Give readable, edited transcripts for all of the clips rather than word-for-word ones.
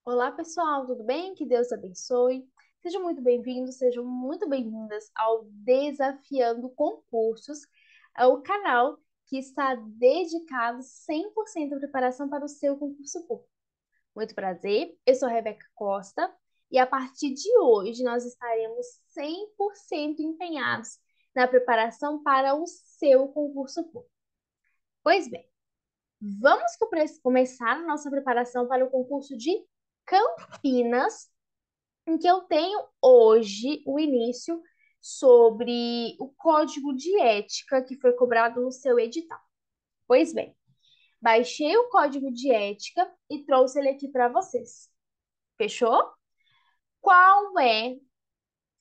Olá, pessoal, tudo bem? Que Deus abençoe. Sejam muito bem-vindos, sejam muito bem-vindas ao Desafiando Concursos, é o canal que está dedicado 100% à preparação para o seu concurso público. Muito prazer, eu sou a Rebeca Costa e a partir de hoje nós estaremos 100% empenhados na preparação para o seu concurso público. Pois bem, vamos começar a nossa preparação para o concurso de Campinas, em que eu tenho hoje o início sobre o código de ética que foi cobrado no seu edital. Pois bem, baixei o código de ética e trouxe ele aqui para vocês. Fechou? Qual é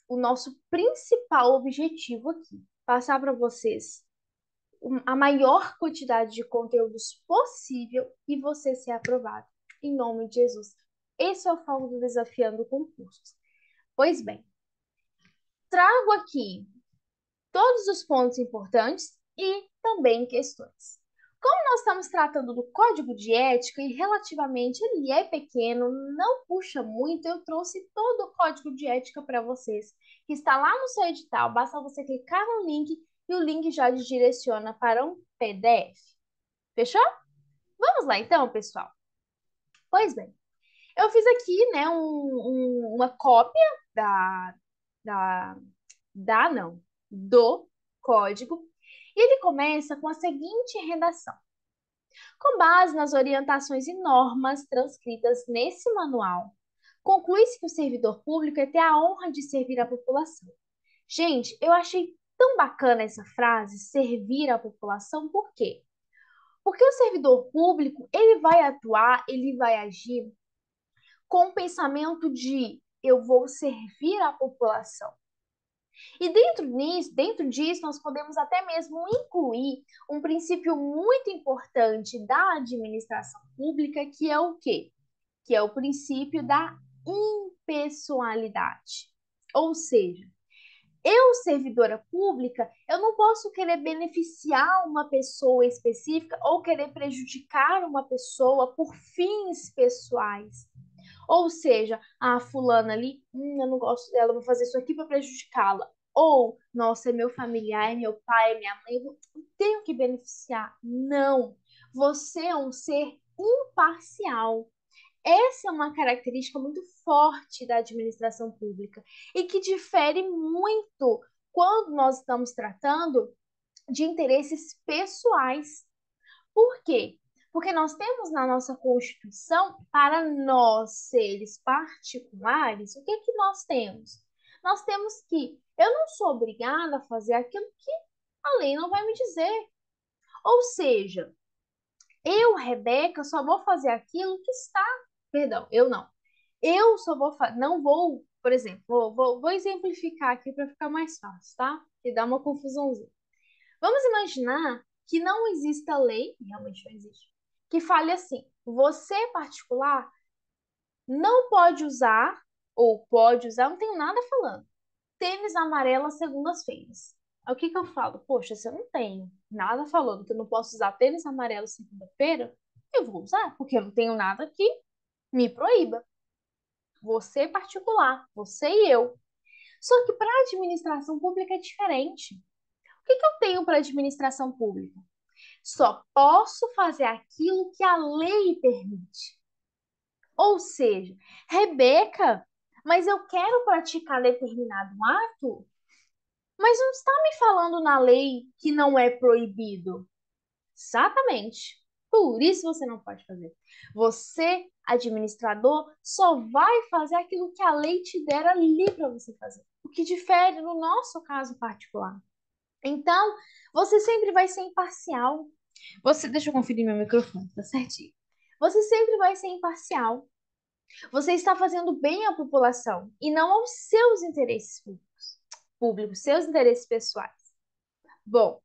o nosso principal objetivo aqui? Passar para vocês a maior quantidade de conteúdos possível e você ser aprovado. Em nome de Jesus. Esse é o foco do Desafiando Concursos. Pois bem, trago aqui todos os pontos importantes e também questões. Como nós estamos tratando do código de ética e relativamente ele é pequeno, não puxa muito, eu trouxe todo o código de ética para vocês, que está lá no seu edital. Basta você clicar no link e o link já te direciona para um PDF. Fechou? Vamos lá então, pessoal. Pois bem, eu fiz aqui, né, uma cópia da, da, não, do código. E ele começa com a seguinte redação: com base nas orientações e normas transcritas nesse manual, conclui-se que o servidor público é ter a honra de servir a população. Gente, eu achei tão bacana essa frase, servir a população, por quê? Porque o servidor público, ele vai atuar, ele vai agir com o pensamento de eu vou servir a população. E dentro disso, nós podemos até mesmo incluir um princípio muito importante da administração pública, que é o quê? Que é o princípio da impessoalidade. Ou seja, eu, servidora pública, eu não posso querer beneficiar uma pessoa específica ou querer prejudicar uma pessoa por fins pessoais. Ou seja, a fulana ali, eu não gosto dela, vou fazer isso aqui para prejudicá-la. Ou, nossa, é meu familiar, é meu pai, é minha mãe, eu tenho que beneficiar. Não. Você é um ser imparcial. Essa é uma característica muito forte da administração pública e que difere muito quando nós estamos tratando de interesses pessoais. Por quê? Porque nós temos na nossa Constituição, para nós, seres particulares, o que que nós temos? Nós temos que eu não sou obrigada a fazer aquilo que a lei não vai me dizer. Ou seja, eu, Rebeca, só vou fazer aquilo que está. Perdão, eu não. Eu só vou. Não vou, por exemplo, vou exemplificar aqui para ficar mais fácil, tá? E dá uma confusãozinha. Vamos imaginar que não exista lei, realmente não existe, que fale assim: você particular não pode usar, ou pode usar, não tenho nada falando, tênis amarelo às segundas-feiras. Aí o que que eu falo? Poxa, se eu não tenho nada falando que eu não posso usar tênis amarelo segunda-feira, eu vou usar, porque eu não tenho nada que me proíba. Você particular, você e eu. Só que para a administração pública é diferente. O que que eu tenho para a administração pública? Só posso fazer aquilo que a lei permite. Ou seja, Rebeca, mas eu quero praticar determinado ato, mas não está me falando na lei que não é proibido. Exatamente. Por isso você não pode fazer. Você, administrador, só vai fazer aquilo que a lei te der ali para você fazer. O que difere no nosso caso particular. Então, você sempre vai ser imparcial. Você, deixa eu conferir meu microfone, tá certinho. Você sempre vai ser imparcial. Você está fazendo bem à população e não aos seus interesses públicos, seus interesses pessoais. Bom,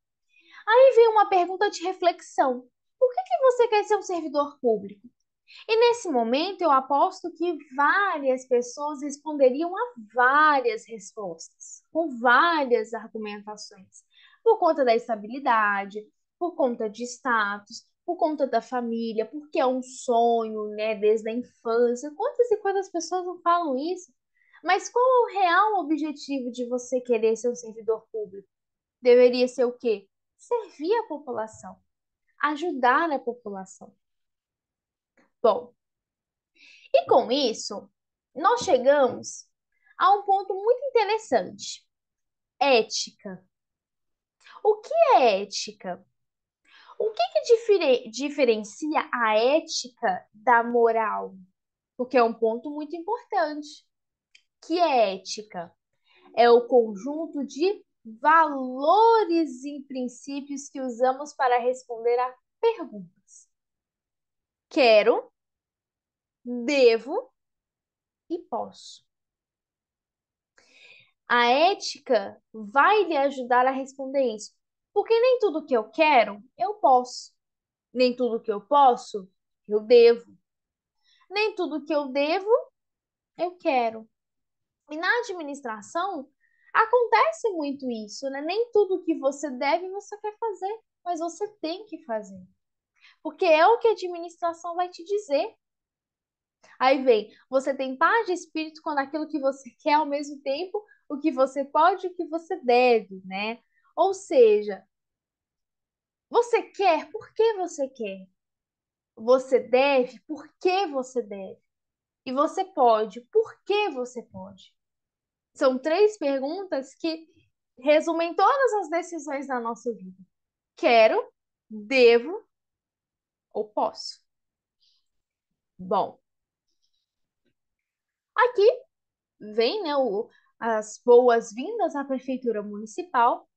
aí vem uma pergunta de reflexão. Por que que você quer ser um servidor público? E nesse momento eu aposto que várias pessoas responderiam a várias respostas, com várias argumentações, por conta da estabilidade, por conta de status, por conta da família, porque é um sonho, né, desde a infância. Quantas e quantas pessoas não falam isso? Mas qual é o real objetivo de você querer ser um servidor público? Deveria ser o quê? Servir a população, ajudar a população. Bom, e com isso, nós chegamos a um ponto muito interessante: ética. O que é ética? O que diferencia a ética da moral? Porque é um ponto muito importante. Que é ética? É o conjunto de valores e princípios que usamos para responder a perguntas. Quero, devo e posso. A ética vai lhe ajudar a responder isso. Porque nem tudo que eu quero, eu posso. Nem tudo que eu posso, eu devo. Nem tudo que eu devo, eu quero. E na administração, acontece muito isso, né? Nem tudo que você deve, você quer fazer, mas você tem que fazer. Porque é o que a administração vai te dizer. Aí vem, você tem paz de espírito quando aquilo que você quer ao mesmo tempo, o que você pode e o que você deve, né? Ou seja, você quer, por que você quer? Você deve, por que você deve? E você pode, por que você pode? São três perguntas que resumem todas as decisões da nossa vida. Quero, devo ou posso? Bom, aqui vem, né, as boas-vindas à Prefeitura Municipal.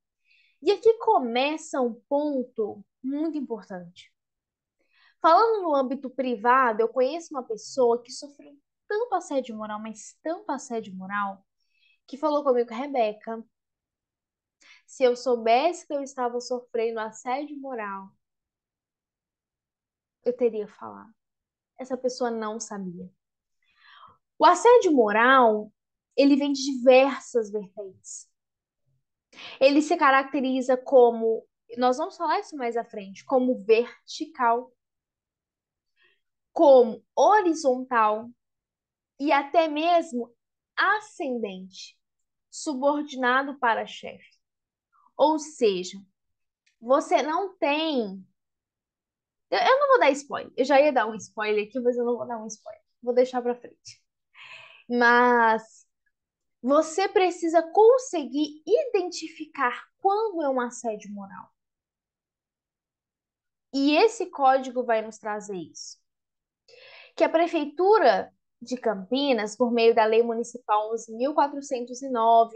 E aqui começa um ponto muito importante. Falando no âmbito privado, eu conheço uma pessoa que sofreu tanto assédio moral, mas tanto assédio moral, que falou comigo, Rebeca, se eu soubesse que eu estava sofrendo assédio moral, eu teria falado. Essa pessoa não sabia. O assédio moral, ele vem de diversas vertentes. Ele se caracteriza como, nós vamos falar isso mais à frente, como vertical, como horizontal e até mesmo ascendente, subordinado para chefe. Ou seja, você não tem. Eu não vou dar spoiler. Eu já ia dar um spoiler aqui, mas eu não vou dar um spoiler. Vou deixar para frente. Mas você precisa conseguir identificar quando é um assédio moral. E esse código vai nos trazer isso. Que a Prefeitura de Campinas, por meio da Lei Municipal 11.409,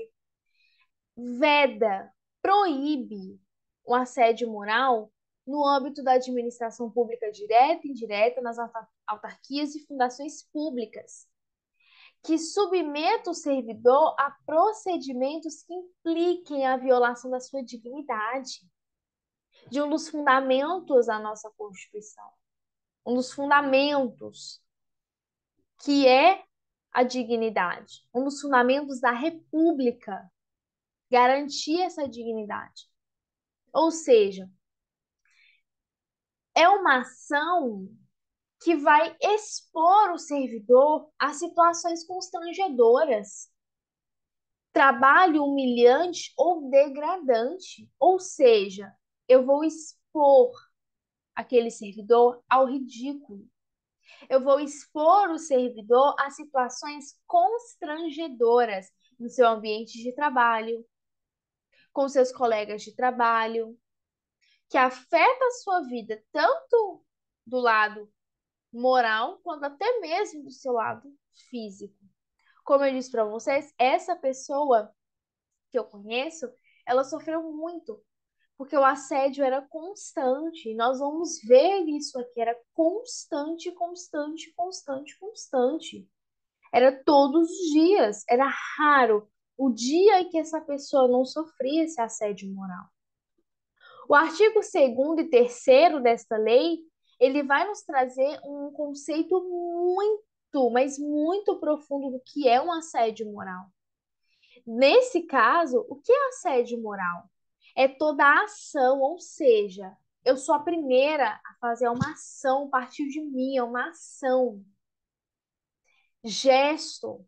veda, proíbe o assédio moral no âmbito da administração pública direta e indireta, nas autarquias e fundações públicas, que submeta o servidor a procedimentos que impliquem a violação da sua dignidade, de um dos fundamentos da nossa Constituição, um dos fundamentos que é a dignidade, um dos fundamentos da República, garantir essa dignidade. Ou seja, é uma ação que vai expor o servidor a situações constrangedoras, trabalho humilhante ou degradante. Ou seja, eu vou expor aquele servidor ao ridículo. Eu vou expor o servidor a situações constrangedoras no seu ambiente de trabalho, com seus colegas de trabalho, que afeta a sua vida tanto do lado moral quanto até mesmo do seu lado físico. Como eu disse para vocês, essa pessoa que eu conheço, ela sofreu muito, porque o assédio era constante. E nós vamos ver isso aqui, era constante, constante, constante, constante. Era todos os dias, era raro o dia em que essa pessoa não sofria esse assédio moral. O artigo 2º e 3º desta lei, ele vai nos trazer um conceito muito, mas muito profundo do que é um assédio moral. Nesse caso, o que é assédio moral? É toda a ação, ou seja, Eu sou a primeira a fazer uma ação, partir de mim, é uma ação. Gesto,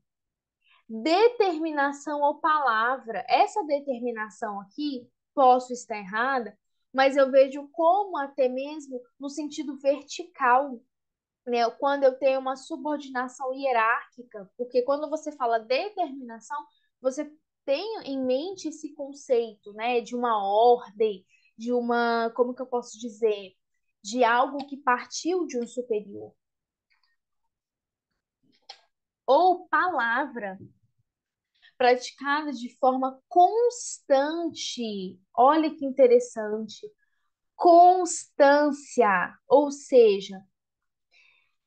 determinação ou palavra. Essa determinação aqui, posso estar errada, mas eu vejo como até mesmo no sentido vertical, né? Quando eu tenho uma subordinação hierárquica, porque quando você fala determinação, você tem em mente esse conceito, né, de uma ordem, de uma, como que eu posso dizer, de algo que partiu de um superior. Ou palavra, praticada de forma constante. Olha que interessante. Constância, ou seja,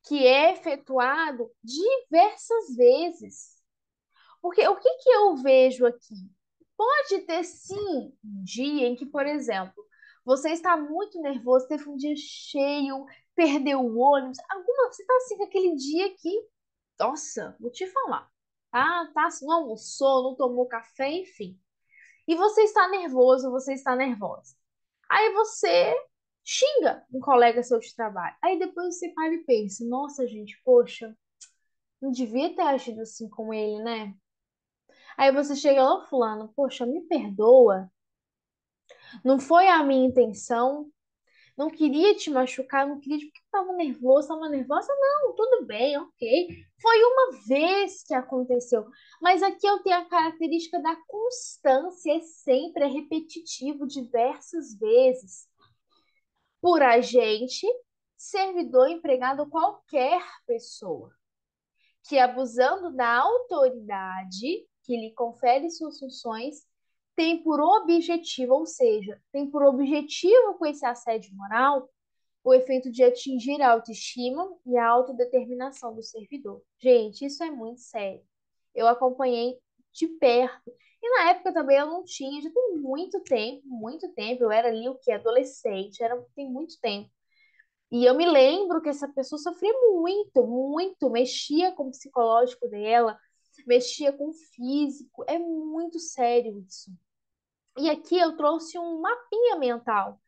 que é efetuado diversas vezes. Porque o que que eu vejo aqui? Pode ter sim um dia em que, por exemplo, você está muito nervoso, teve um dia cheio, perdeu o ônibus, você está assim com aquele dia que, nossa, vou te falar, tá, não almoçou, não tomou café, enfim. E você está nervoso, você está nervosa. Aí você xinga um colega seu de trabalho. Aí depois você para e pensa, nossa, gente, poxa, não devia ter agido assim com ele, né? Aí você chega lá, fulano, poxa, me perdoa. Não foi a minha intenção. Não queria te machucar, não queria porque estava nervoso, estava nervosa. Não, tudo bem, ok. Foi uma vez que aconteceu. Mas aqui eu tenho a característica da constância, é sempre, é repetitivo, diversas vezes. Por agente, servidor, empregado, qualquer pessoa que, abusando da autoridade que lhe confere suas funções, tem por objetivo, ou seja, tem por objetivo com esse assédio moral o efeito de atingir a autoestima e a autodeterminação do servidor. Gente, isso é muito sério. Eu acompanhei de perto. E na época também eu não tinha, já tem muito tempo. Eu era ali o que? Adolescente, tem muito tempo. E eu me lembro que essa pessoa sofria muito, muito, mexia com o psicológico dela, mexia com o físico. É muito sério isso. E aqui eu trouxe um mapinha mental,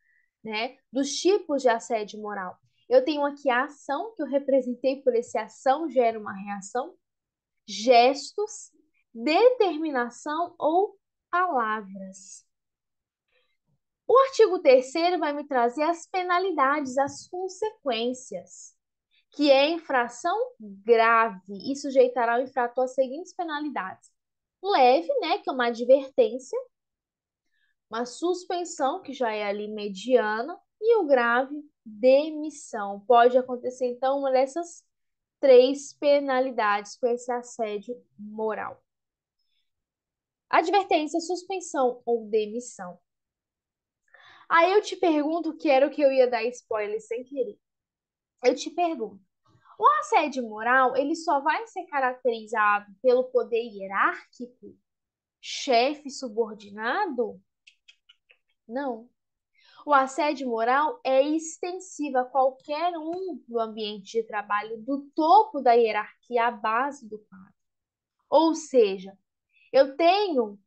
né, dos tipos de assédio moral. Eu tenho aqui a ação, que eu representei por esse ação gera uma reação, gestos, determinação ou palavras. O artigo 3º vai me trazer as penalidades, as consequências, que é infração grave e sujeitará o infrator às seguintes penalidades. Leve, né, que é uma advertência, uma suspensão, que já é ali mediana, e o grave, demissão. Pode acontecer, então, uma dessas três penalidades com esse assédio moral. Advertência, suspensão ou demissão. Aí eu te pergunto, que era o que eu ia dar spoiler sem querer. Eu te pergunto, o assédio moral, ele só vai ser caracterizado pelo poder hierárquico, chefe subordinado? Não. O assédio moral é extensivo a qualquer um do ambiente de trabalho, do topo da hierarquia à base do quadro. Ou seja, eu tenho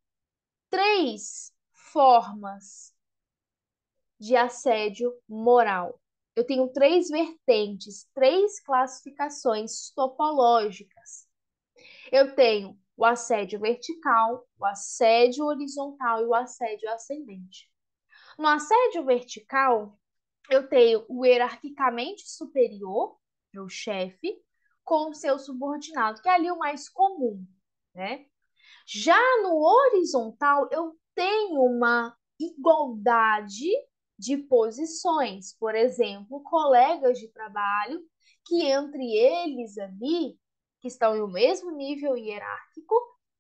três formas de assédio moral. Eu tenho três vertentes, três classificações topológicas. Eu tenho o assédio vertical, o assédio horizontal e o assédio ascendente. No assédio vertical, eu tenho o hierarquicamente superior, que é o chefe, com o seu subordinado, que é ali o mais comum, né? Já no horizontal, eu tenho uma igualdade de posições. Por exemplo, colegas de trabalho que entre eles ali, que estão no mesmo nível hierárquico,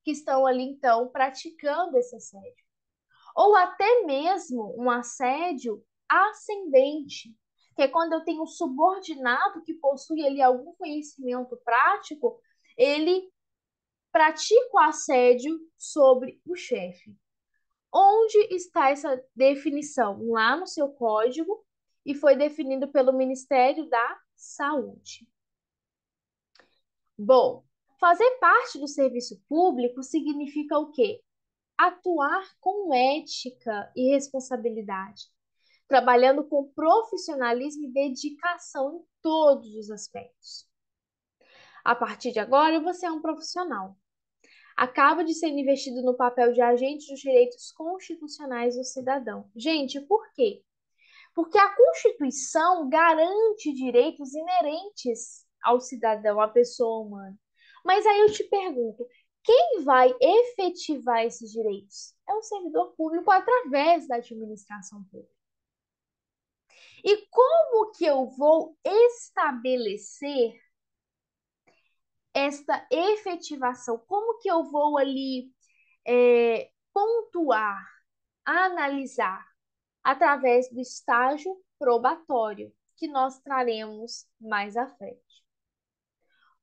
que estão ali então praticando esse assédio. Ou até mesmo um assédio ascendente, que é quando eu tenho um subordinado que possui ali algum conhecimento prático, ele pratica o assédio sobre o chefe. Onde está essa definição? Lá no seu código e foi definido pelo Ministério da Saúde. Bom, fazer parte do serviço público significa o quê? Atuar com ética e responsabilidade, trabalhando com profissionalismo e dedicação em todos os aspectos. A partir de agora, você é um profissional. Acaba de ser investido no papel de agente dos direitos constitucionais do cidadão. Gente, por quê? Porque a Constituição garante direitos inerentes ao cidadão, à pessoa humana. Mas aí eu te pergunto, quem vai efetivar esses direitos? É o servidor público através da administração pública. E como que eu vou estabelecer esta efetivação? Como que eu vou ali pontuar, analisar? Através do estágio probatório, que nós traremos mais à frente.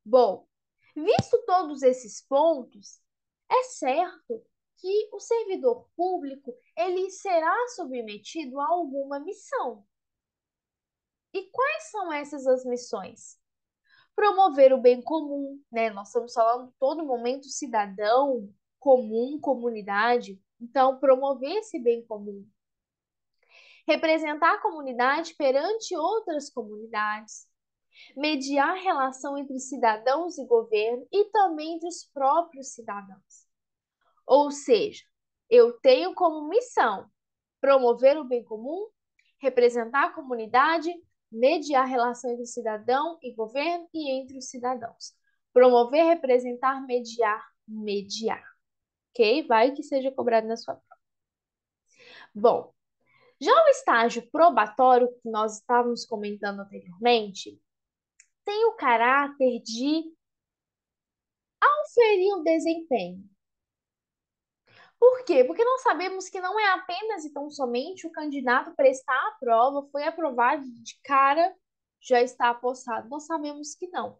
Bom, visto todos esses pontos, é certo que o servidor público ele será submetido a alguma missão. E quais são essas as missões? Promover o bem comum, né? Nós estamos falando todo momento cidadão, comum, comunidade. Então, promover esse bem comum. Representar a comunidade perante outras comunidades. Mediar a relação entre cidadãos e governo e também entre os próprios cidadãos. Ou seja, eu tenho como missão promover o bem comum, representar a comunidade, mediar a relação entre cidadão e governo e entre os cidadãos. Promover, representar, mediar, mediar. Ok? Vai que seja cobrado na sua prova. Bom, já o estágio probatório, que nós estávamos comentando anteriormente, tem o caráter de auferir o desempenho. Por quê? Porque nós sabemos que não é apenas e tão somente o candidato prestar a prova, foi aprovado de cara, já está apossado. Nós sabemos que não.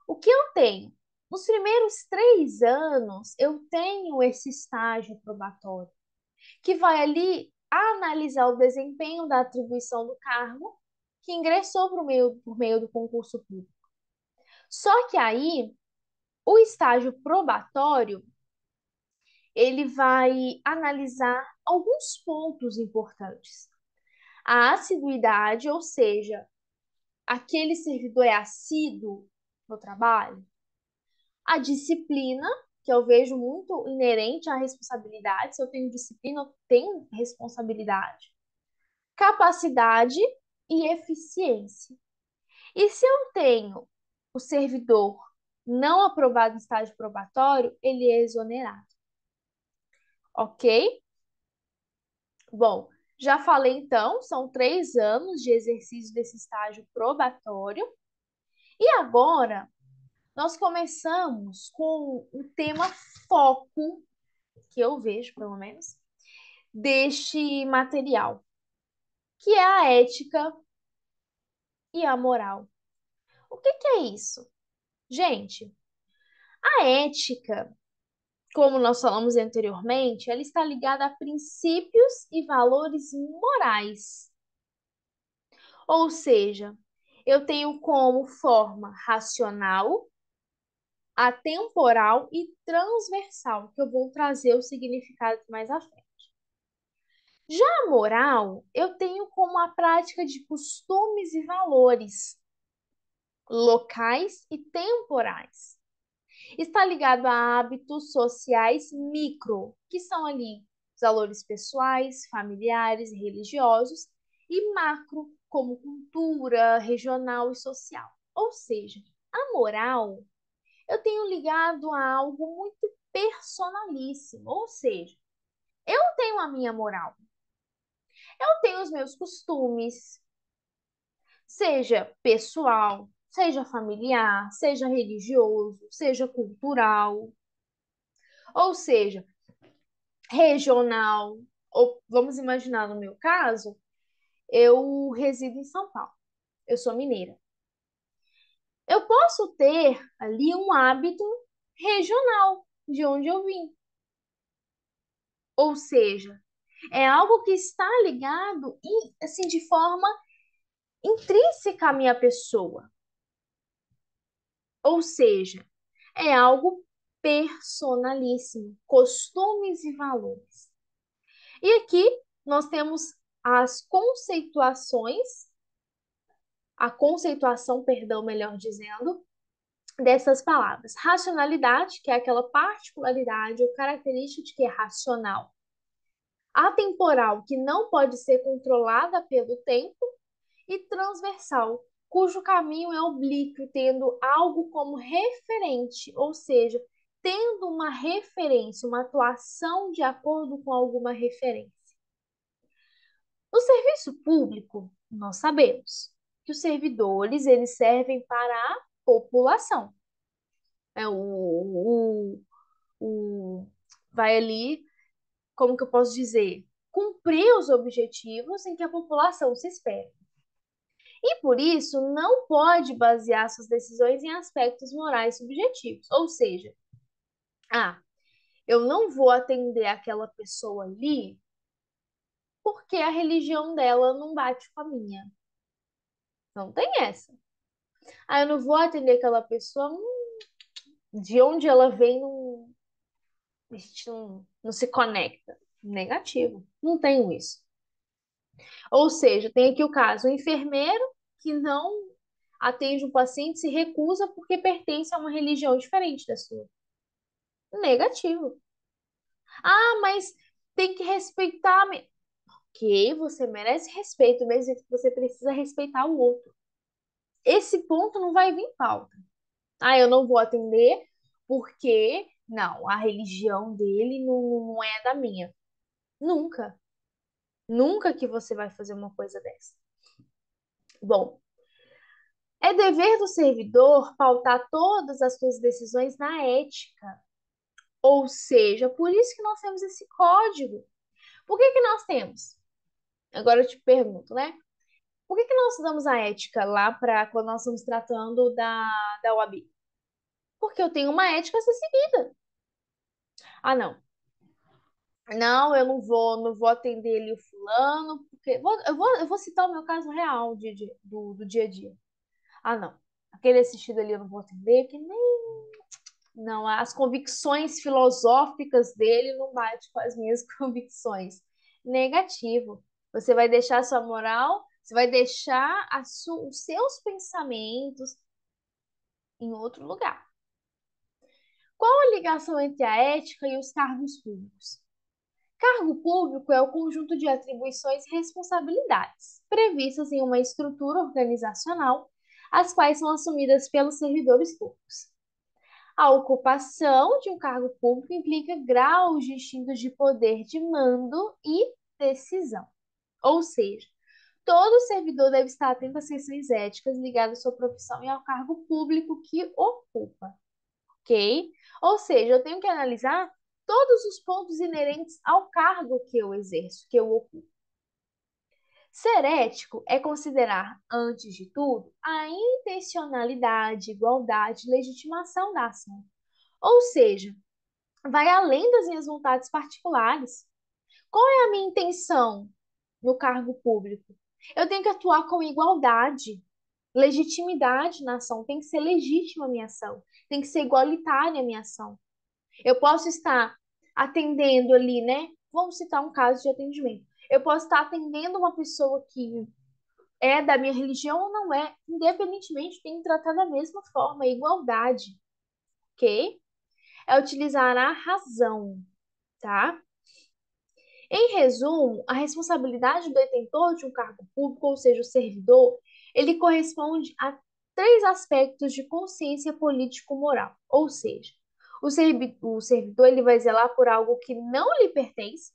O que eu tenho? Nos primeiros 3 anos, eu tenho esse estágio probatório, que vai ali analisar o desempenho da atribuição do cargo que ingressou por meio do concurso público. Só que aí, o estágio probatório, ele vai analisar alguns pontos importantes. A assiduidade, ou seja, aquele servidor é assíduo no trabalho. A disciplina, que eu vejo muito inerente à responsabilidade. Se eu tenho disciplina, eu tenho responsabilidade. Capacidade e eficiência. E se eu tenho o servidor não aprovado em estágio probatório, ele é exonerado. Ok? Bom, já falei então, são 3 anos de exercício desse estágio probatório. E agora nós começamos com o tema foco, que eu vejo pelo menos, deste material, que é a ética e a moral. O que é isso? Gente, a ética, como nós falamos anteriormente, ela está ligada a princípios e valores morais. Ou seja, eu tenho como forma racional, atemporal e transversal, que eu vou trazer o significado mais à frente. Já a moral, eu tenho como a prática de costumes e valores locais e temporais. Está ligado a hábitos sociais micro, que são ali os valores pessoais, familiares e religiosos, e macro, como cultura, regional e social. Ou seja, a moral eu tenho ligado a algo muito personalíssimo, ou seja, eu tenho a minha moral, eu tenho os meus costumes, seja pessoal, seja familiar, seja religioso, seja cultural, ou seja, regional, ou vamos imaginar no meu caso, eu resido em São Paulo, eu sou mineira. Eu posso ter ali um hábito regional de onde eu vim. Ou seja, é algo que está ligado assim de forma intrínseca à minha pessoa. Ou seja, é algo personalíssimo, costumes e valores. E aqui nós temos as conceituações, a conceituação, perdão, melhor dizendo, dessas palavras. Racionalidade, que é aquela particularidade ou característica de que é racional. Atemporal, que não pode ser controlada pelo tempo. E transversal, cujo caminho é oblíquo, tendo algo como referente, ou seja, tendo uma referência, uma atuação de acordo com alguma referência. No serviço público, nós sabemos que os servidores eles servem para a população. É, o, vai ali, como que eu posso dizer, cumprir os objetivos em que a população se espera. E por isso não pode basear suas decisões em aspectos morais subjetivos. Ou seja, ah, eu não vou atender aquela pessoa ali porque a religião dela não bate com a minha. Não tem essa. Ah, eu não vou atender aquela pessoa, de onde ela vem, não, a gente não se conecta. Negativo. Não tenho isso. Ou seja, tem aqui o caso, o enfermeiro que não atende um paciente se recusa porque pertence a uma religião diferente da sua. Negativo. Ah, mas tem que respeitar. Ok, você merece respeito, mesmo que você precisa respeitar o outro. Esse ponto não vai vir em pauta. Ah, eu não vou atender porque, não, a religião dele não é da minha. Nunca. Nunca que você vai fazer uma coisa dessa. Bom, é dever do servidor pautar todas as suas decisões na ética. Ou seja, por isso que nós temos esse código. Por que que nós temos? Agora eu te pergunto, né? Por que que nós usamos a ética lá para quando nós estamos tratando da OAB? Porque eu tenho uma ética a ser seguida. Ah, não. Não, eu não vou atender ele o fulano, porque eu vou citar o meu caso real do dia a dia. Ah, não. Aquele assistido ali eu não vou atender, que nem. Não, as convicções filosóficas dele não batem com as minhas convicções. Negativo. Você vai deixar a sua moral, você vai deixar os seus pensamentos em outro lugar. Qual a ligação entre a ética e os cargos públicos? Cargo público é o conjunto de atribuições e responsabilidades previstas em uma estrutura organizacional, as quais são assumidas pelos servidores públicos. A ocupação de um cargo público implica graus distintos de poder de mando e decisão. Ou seja, todo servidor deve estar atento às questões éticas ligadas à sua profissão e ao cargo público que ocupa, ok? Ou seja, eu tenho que analisar todos os pontos inerentes ao cargo que eu exerço, que eu ocupo. Ser ético é considerar, antes de tudo, a intencionalidade, igualdade e legitimação da ação. Ou seja, vai além das minhas vontades particulares. Qual é a minha intenção no cargo público? Eu tenho que atuar com igualdade, legitimidade na ação. Tem que ser legítima a minha ação. Tem que ser igualitária a minha ação. Eu posso estar atendendo ali, né? Vamos citar um caso de atendimento. Eu posso estar atendendo uma pessoa que é da minha religião ou não é. Independentemente, tem que tratar da mesma forma, igualdade, ok? É utilizar a razão, tá? Em resumo, a responsabilidade do detentor de um cargo público, ou seja, o servidor, ele corresponde a três aspectos de consciência político-moral. Ou seja, o servidor ele vai zelar por algo que não lhe pertence,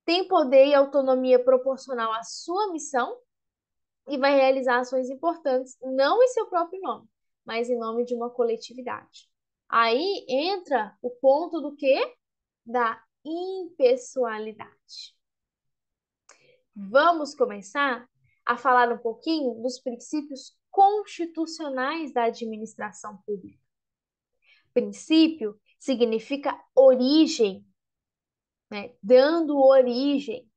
tem poder e autonomia proporcional à sua missão e vai realizar ações importantes, não em seu próprio nome, mas em nome de uma coletividade. Aí entra o ponto do quê? Da impessoalidade. Vamos começar a falar um pouquinho dos princípios constitucionais da administração pública. Princípio significa origem, né? Dando origem.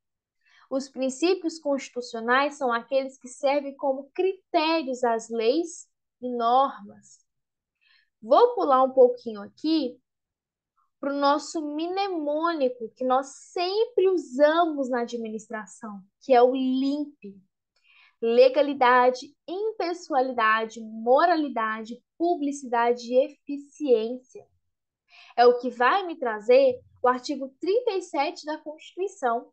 Os princípios constitucionais são aqueles que servem como critérios às leis e normas. Vou pular um pouquinho aqui para o nosso mnemônico que nós sempre usamos na administração, que é o LIMP. Legalidade, impessoalidade, moralidade, publicidade e eficiência. É o que vai me trazer o artigo 37 da Constituição.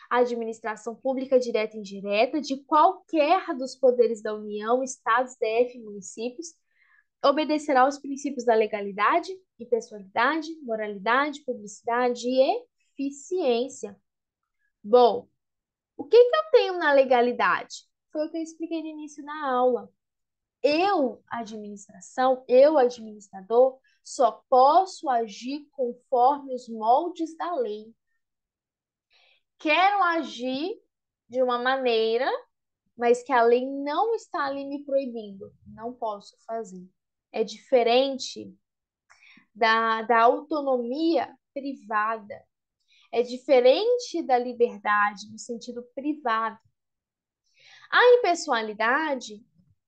A administração pública direta e indireta de qualquer dos poderes da União, Estados, DF e municípios obedecerá aos princípios da legalidade, impessoalidade, moralidade, publicidade e eficiência. Bom, o que que eu tenho na legalidade? Foi o que eu expliquei no início da aula. Eu, administração, eu, administrador, só posso agir conforme os moldes da lei. Quero agir de uma maneira, mas que a lei não está ali me proibindo. Não posso fazer. É diferente da autonomia privada. É diferente da liberdade no sentido privado. A impessoalidade,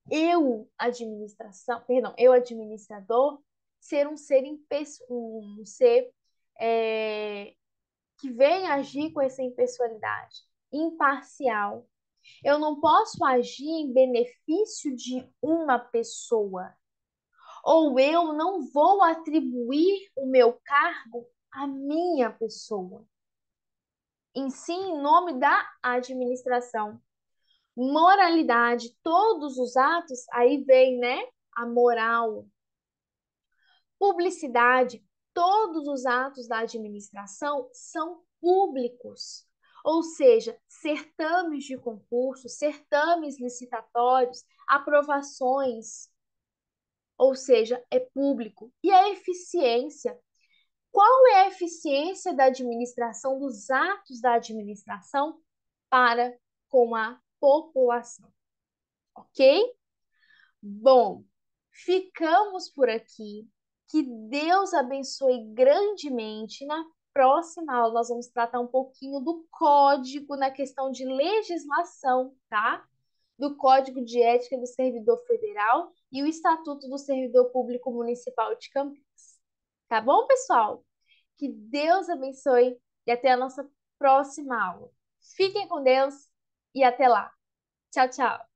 eu administrador, ser um ser, um ser que vem agir com essa impessoalidade, imparcial. Eu não posso agir em benefício de uma pessoa, ou eu não vou atribuir o meu cargo à minha pessoa, em si, em nome da administração. Moralidade, todos os atos, aí vem, né, a moral. Publicidade, todos os atos da administração são públicos. Ou seja, certames de concurso, certames licitatórios, aprovações, ou seja, é público. E a eficiência? Qual é a eficiência da administração, dos atos da administração para com a população? Ok? Bom, ficamos por aqui. Que Deus abençoe grandemente. Na próxima aula, nós vamos tratar um pouquinho do código na questão de legislação, tá? Do Código de Ética do Servidor Federal e o Estatuto do Servidor Público Municipal de Campinas. Tá bom, pessoal? Que Deus abençoe e até a nossa próxima aula. Fiquem com Deus e até lá. Tchau, tchau.